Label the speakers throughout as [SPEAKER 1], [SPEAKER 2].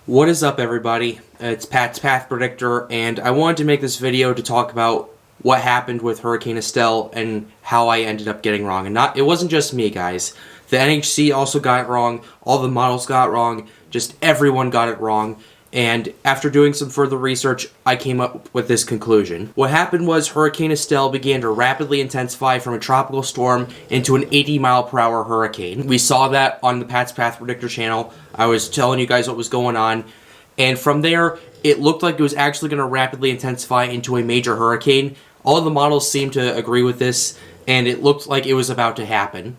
[SPEAKER 1] What is up, everybody? It's Pat's Path Predictor, and I wanted to make this video to talk about what happened with Hurricane Estelle and how I ended up getting wrong. And it wasn't just me, guys. The NHC also got it wrong, all the models got it wrong, just everyone got it wrong. And after doing some further research, I came up with this conclusion. What happened was Hurricane Estelle began to rapidly intensify from a tropical storm into an 80-mile-per-hour hurricane. We saw that on the Pat's Path Predictor channel. I was telling you guys what was going on. And from there, it looked like it was actually going to rapidly intensify into a major hurricane. All of the models seemed to agree with this, and it looked like it was about to happen.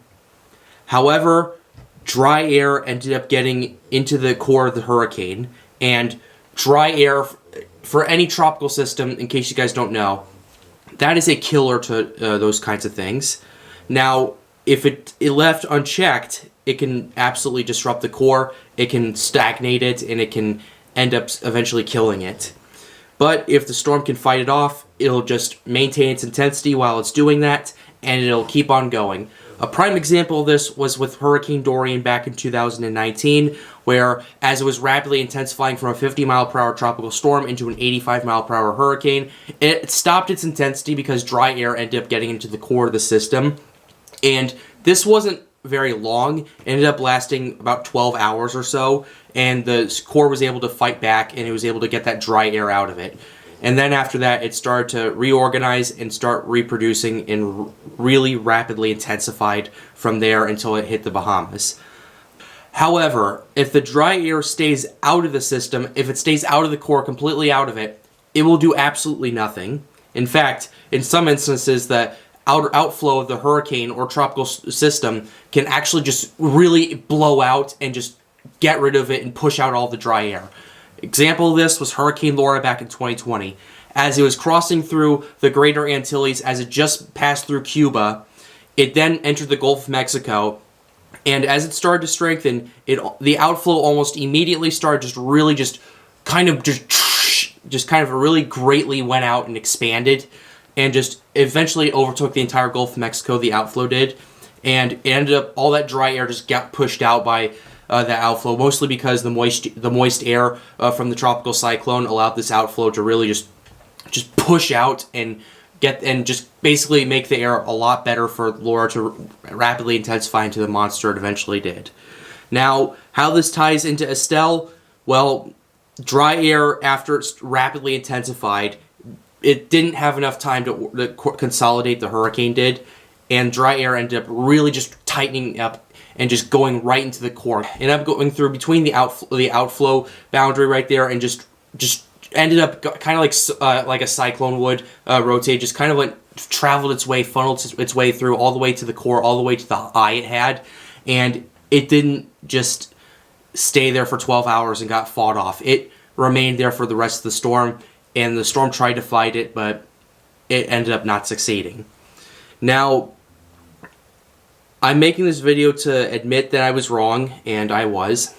[SPEAKER 1] However, dry air ended up getting into the core of the hurricane. And dry air, for any tropical system, in case you guys don't know, that is a killer to those kinds of things. Now, if it left unchecked, it can absolutely disrupt the core, it can stagnate it, and it can end up eventually killing it. But if the storm can fight it off, it'll just maintain its intensity while it's doing that, and it'll keep on going. A prime example of this was with Hurricane Dorian back in 2019, where as it was rapidly intensifying from a 50-mile-per-hour tropical storm into an 85-mile-per-hour hurricane, it stopped its intensity because dry air ended up getting into the core of the system. And this wasn't very long. It ended up lasting about 12 hours or so, and the core was able to fight back, and it was able to get that dry air out of it. And then after that, it started to reorganize and start reproducing and really rapidly intensified from there until it hit the Bahamas. However, if the dry air stays out of the system, if it stays out of the core, completely out of it, it will do absolutely nothing. In fact, in some instances, the outflow of the hurricane or tropical system can actually just really blow out and just get rid of it and push out all the dry air. Example of this was Hurricane Laura back in 2020. As it was crossing through the Greater Antilles, as it just passed through Cuba, it then entered the Gulf of Mexico, and as it started to strengthen, the outflow almost immediately started just kind of really greatly went out and expanded, and just eventually overtook the entire Gulf of Mexico, the outflow did, and it ended up, all that dry air just got pushed out by that outflow, mostly because the moist air from the tropical cyclone allowed this outflow to really just push out and just basically make the air a lot better for Laura to rapidly intensify into the monster it eventually did. Now, how this ties into Estelle? Well, dry air, after it's rapidly intensified, it didn't have enough time to consolidate, the hurricane did, and dry air ended up really just tightening up and just going right into the core. Ended up going through between the outflow boundary right there, and just ended up kind of like a cyclone would rotate, just kind of like traveled its way, funneled its way through all the way to the core, all the way to the eye it had, and it didn't just stay there for 12 hours and got fought off. It remained there for the rest of the storm, and the storm tried to fight it, but it ended up not succeeding. Now, I'm making this video to admit that I was wrong, and I was.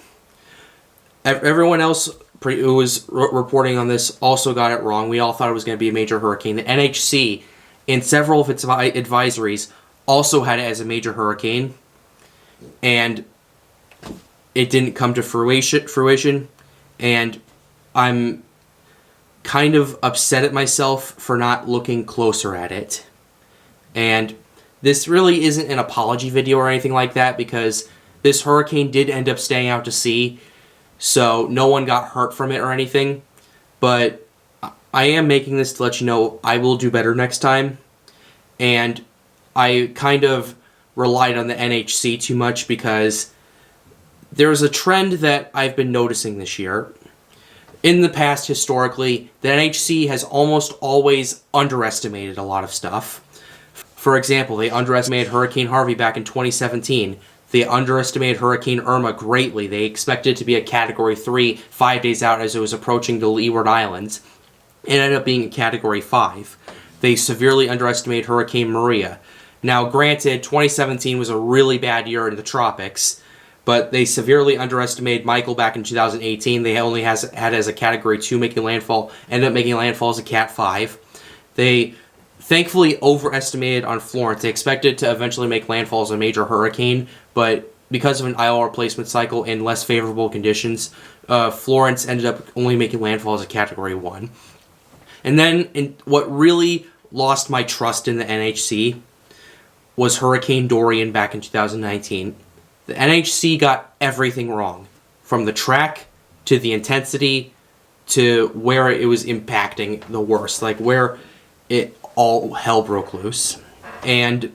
[SPEAKER 1] Everyone else who was reporting on this also got it wrong. We all thought it was going to be a major hurricane. The NHC, in several of its advisories, also had it as a major hurricane, and it didn't come to fruition, and I'm kind of upset at myself for not looking closer at it. And this really isn't an apology video or anything like that, because this hurricane did end up staying out to sea, so no one got hurt from it or anything. But I am making this to let you know I will do better next time. And I kind of relied on the NHC too much, because there's a trend that I've been noticing this year. In the past, historically, the NHC has almost always underestimated a lot of stuff. For example, they underestimated Hurricane Harvey back in 2017. They underestimated Hurricane Irma greatly. They expected it to be a Category 3 5 days out as it was approaching the Leeward Islands. It ended up being a Category 5. They severely underestimated Hurricane Maria. Now, granted, 2017 was a really bad year in the tropics, but they severely underestimated Michael back in 2018. They only had it as a Category 2 making landfall, ended up making landfall as a Cat 5. They thankfully overestimated on Florence. They expected to eventually make landfall as a major hurricane, but because of an IL replacement cycle and less favorable conditions, Florence ended up only making landfall as a Category 1. And then, what really lost my trust in the NHC was Hurricane Dorian back in 2019. The NHC got everything wrong, from the track to the intensity to where it was impacting the worst, like where it all hell broke loose. And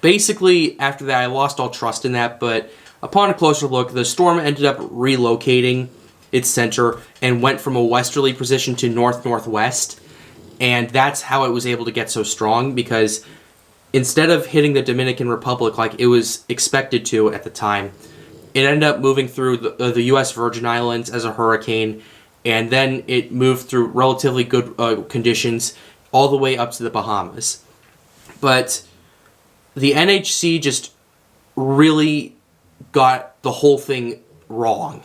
[SPEAKER 1] basically, after that, I lost all trust in that, but upon a closer look, the storm ended up relocating its center and went from a westerly position to north-northwest, and that's how it was able to get so strong, because instead of hitting the Dominican Republic like it was expected to at the time, it ended up moving through the U.S. Virgin Islands as a hurricane, and then it moved through relatively good conditions all the way up to the Bahamas. But the NHC just really got the whole thing wrong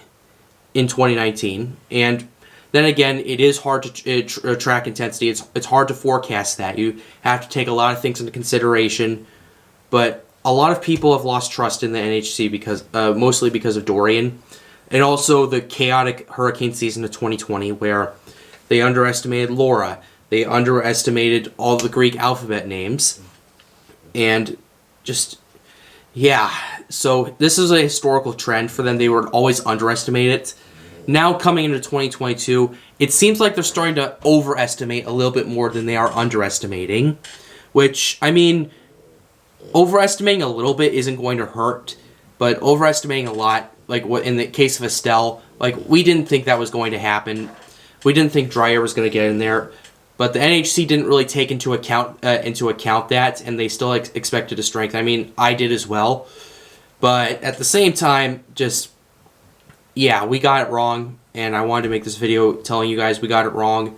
[SPEAKER 1] in 2019. And then again, it is hard to track intensity. It's hard to forecast that. You have to take a lot of things into consideration. But a lot of people have lost trust in the NHC because mostly because of Dorian. And also the chaotic hurricane season of 2020, where they underestimated Laura. They underestimated all the Greek alphabet names. And just, yeah. So this is a historical trend for them. They would always underestimate it. Now coming into 2022, it seems like they're starting to overestimate a little bit more than they are underestimating. Which, I mean, overestimating a little bit isn't going to hurt. But overestimating a lot, like what in the case of Estelle, like we didn't think that was going to happen. We didn't think Dreyer was going to get in there. But the NHC didn't really take into account that, and they still expected a strength. I mean, I did as well. But at the same time, just, yeah, we got it wrong, and I wanted to make this video telling you guys we got it wrong.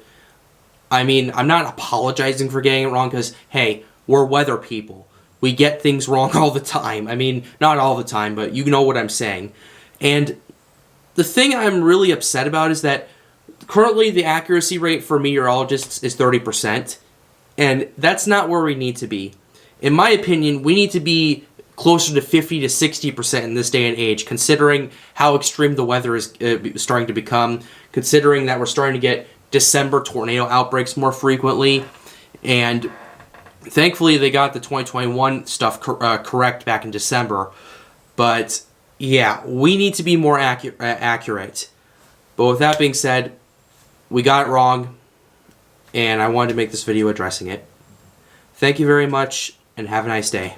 [SPEAKER 1] I mean, I'm not apologizing for getting it wrong, because, hey, we're weather people. We get things wrong all the time. I mean, not all the time, but you know what I'm saying. And the thing I'm really upset about is that currently, the accuracy rate for meteorologists is 30%, and that's not where we need to be. In my opinion, we need to be closer to 50 to 60% in this day and age, considering how extreme the weather is starting to become, considering that we're starting to get December tornado outbreaks more frequently, and thankfully they got the 2021 stuff correct back in December. But, yeah, we need to be more accurate. But with that being said, we got it wrong, and I wanted to make this video addressing it. Thank you very much, and have a nice day.